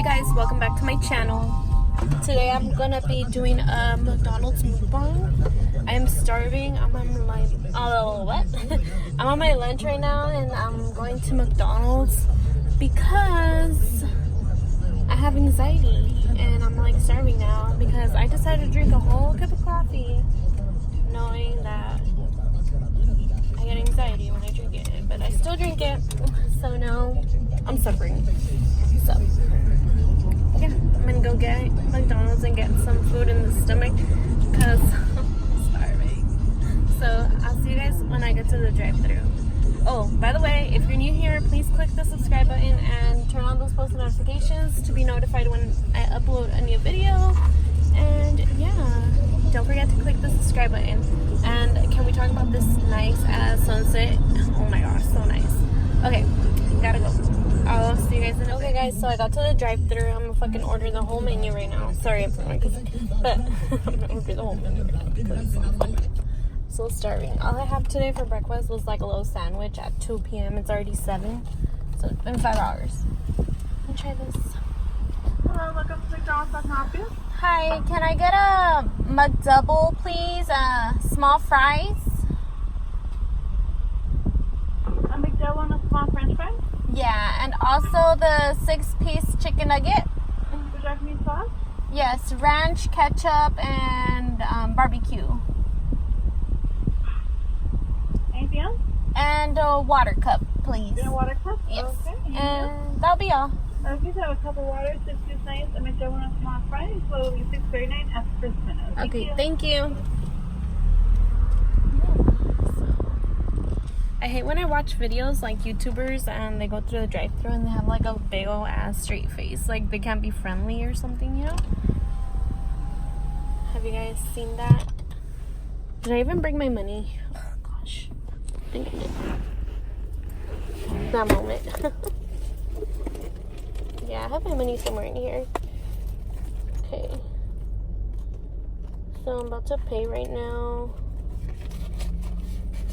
Hey guys, welcome back to my channel. Today I'm gonna be doing a McDonald's mukbang. I am starving. I'm on my I'm on my lunch right now, and I'm going to McDonald's because I have anxiety and I'm like starving now because I decided to drink a whole cup of coffee, knowing that I get anxiety when I drink it, but I still drink it, so now I'm suffering. So yeah, I'm gonna go get McDonald's and get some food in the stomach because I'm starving. So I'll see you guys when I get to the drive-thru. Oh, by the way, if you're new here, please click the subscribe button and turn on those post notifications to be notified when I upload a new video. And yeah, don't forget to click the subscribe button. And can we talk about this nice ass sunset? Oh my gosh, so nice. Okay, gotta go. I'll see you guys in a bit. Okay guys, so I got to the drive-thru. I'm gonna fucking order the whole menu right now. Sorry for my cousin, but I'm gonna order the whole menu right now because I'm so starving. All I have today for breakfast was like a little sandwich at 2 p.m. It's already 7, so it's been 5 hours. Let me try this. Hello, welcome to McDonald's. How can I help you? Hi, can I get a McDouble, please? Small fries. A McDouble and a small French fry. Yeah, and also the 6-piece chicken nugget. Would you like me sauce? Yes, ranch, ketchup, and barbecue. Anything else? And a water cup, please. In a water cup? Yes. Okay. And that'll be all. Okay, so a cup of water, 6 piece nice, a McDouble and a small fry. So it will be $6.39 after first minute. Okay, thank you. I hate when I watch videos like YouTubers and they go through the drive-thru and they have like a big ol' ass straight face, like they can't be friendly or something, you know? Have you guys seen that? Did I even bring my money? Oh gosh, I think I did. That moment. Yeah, I have my money somewhere in here. Okay. So I'm about to pay right now.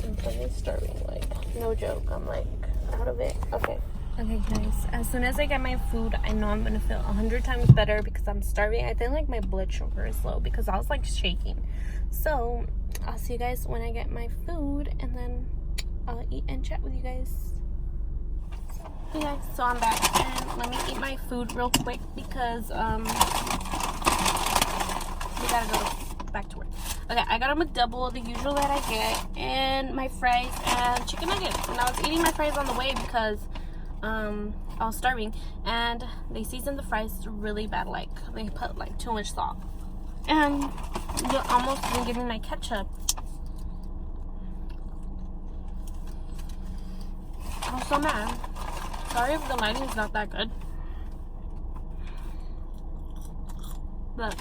I'm fucking starving, like, no joke. I'm like out of it. Okay guys, as soon as I get my food, I know I'm gonna feel 100 times better because I'm starving. I think like my blood sugar is low because I was like shaking. So I'll see you guys when I get my food, and then I'll eat and chat with you guys. Hey guys, so I'm back, and let me eat my food real quick because we gotta go back to work. Okay, I got a McDouble, the usual that I get, and my fries and chicken nuggets. And I was eating my fries on the way because I was starving, and they seasoned the fries really bad. Like they put like too much salt, and they almost didn't give me my ketchup. I was so mad. Sorry if the lighting is not that good, but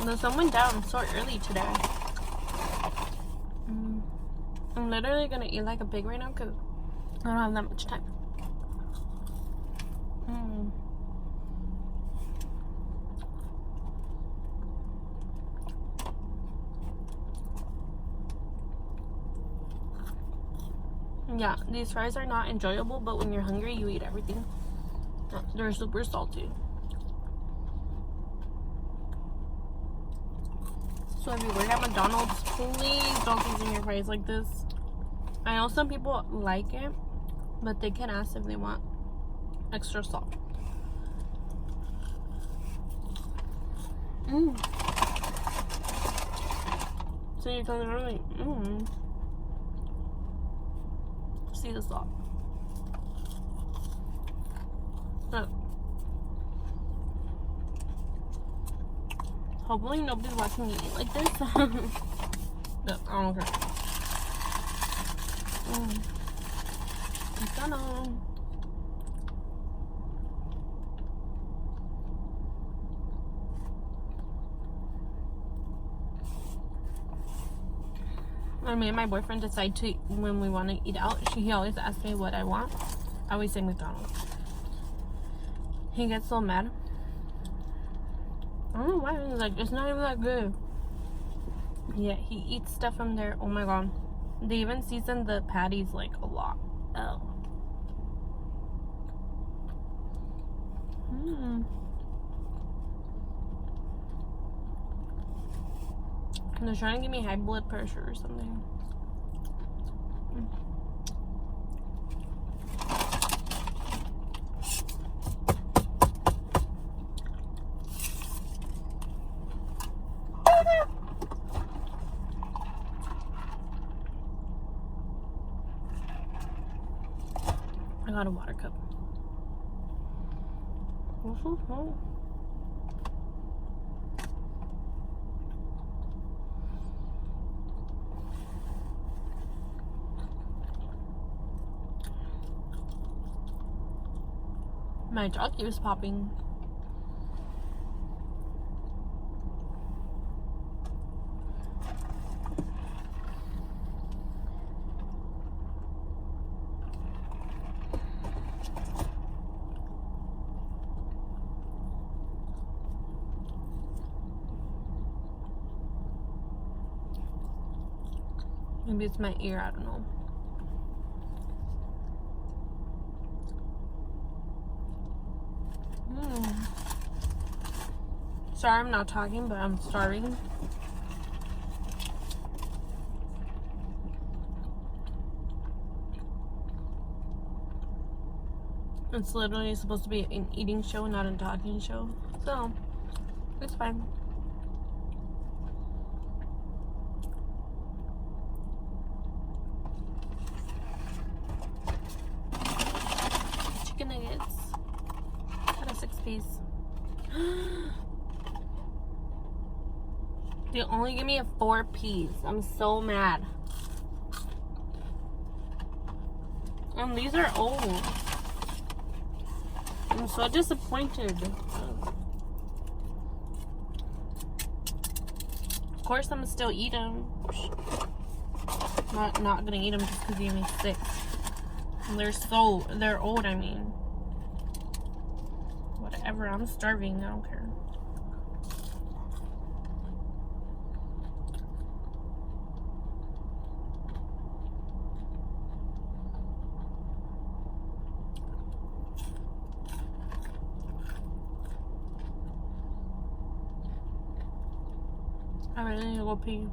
the sun went down so early today. I'm literally gonna eat like a pig right now because I don't have that much time. Yeah, these fries are not enjoyable, but when you're hungry, you eat everything. They're super salty. So if you work at McDonald's, please don't season your fries like this. I know some people like it, but they can ask if they want extra salt. So you're coming early. See the salt. Oh. Hopefully nobody's watching me eat like this. But I don't care. When me and my boyfriend decide to, when we want to eat out, he always asks me what I want. I always say McDonald's. He gets so mad. I don't know why. He's like, it's not even that good. Yeah, he eats stuff from there. Oh my god. They even season the patties like a lot. Oh. They're trying to give me high blood pressure or something. I got a water cup. My jaw keeps popping. Maybe it's my ear, I don't know. Sorry I'm not talking, but I'm starving. It's literally supposed to be an eating show, not a talking show. So, it's fine. Chicken nuggets. Got a 6-piece. They only give me a 4-piece. I'm so mad. And these are old. I'm so disappointed. Of course, I'm gonna still eat them. Not gonna eat them just because they gave me 6. And they're old. I mean, whatever. I'm starving. I don't care. I really need to go pee.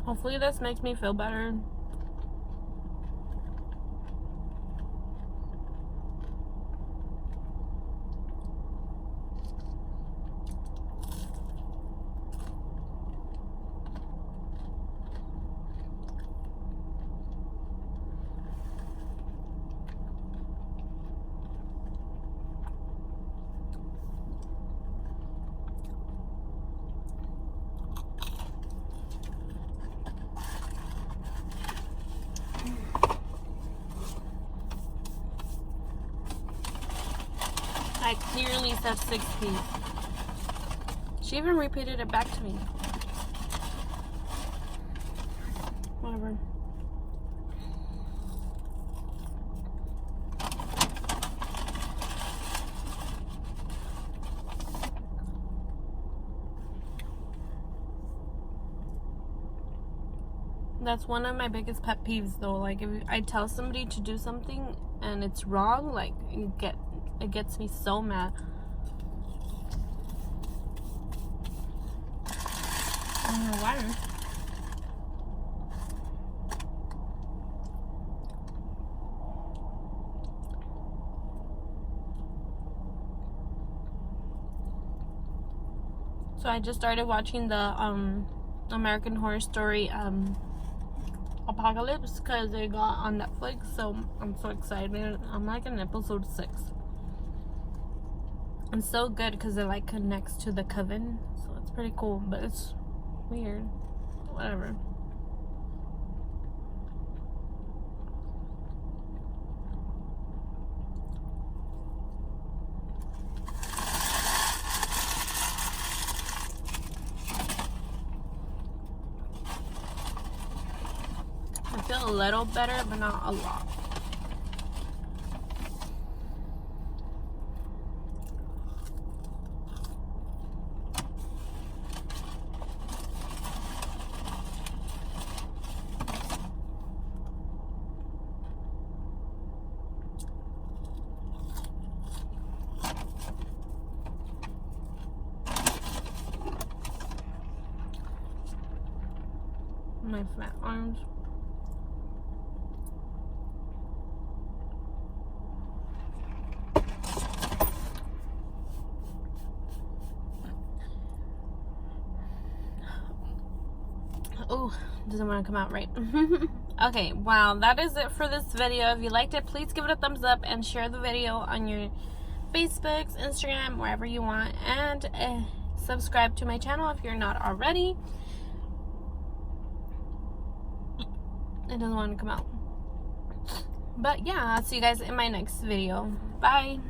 Hopefully this makes me feel better. I clearly said 6-piece. She even repeated it back to me. Whatever. That's one of my biggest pet peeves though. Like if I tell somebody to do something and it's wrong, like it gets me so mad. I don't know why. So I just started watching the American Horror Story Apocalypse because it got on Netflix, so I'm so excited. I'm like in episode 6. It's so good because it like connects to the coven, so it's pretty cool, but it's weird. Whatever. I feel a little better, but not a lot. My flat arms. Oh, doesn't want to come out right. Okay, wow, that is it for this video. If you liked it, please give it a thumbs up and share the video on your Facebooks, Instagram, wherever you want, and subscribe to my channel if you're not already. It doesn't want to come out. But yeah, I'll see you guys in my next video. Bye.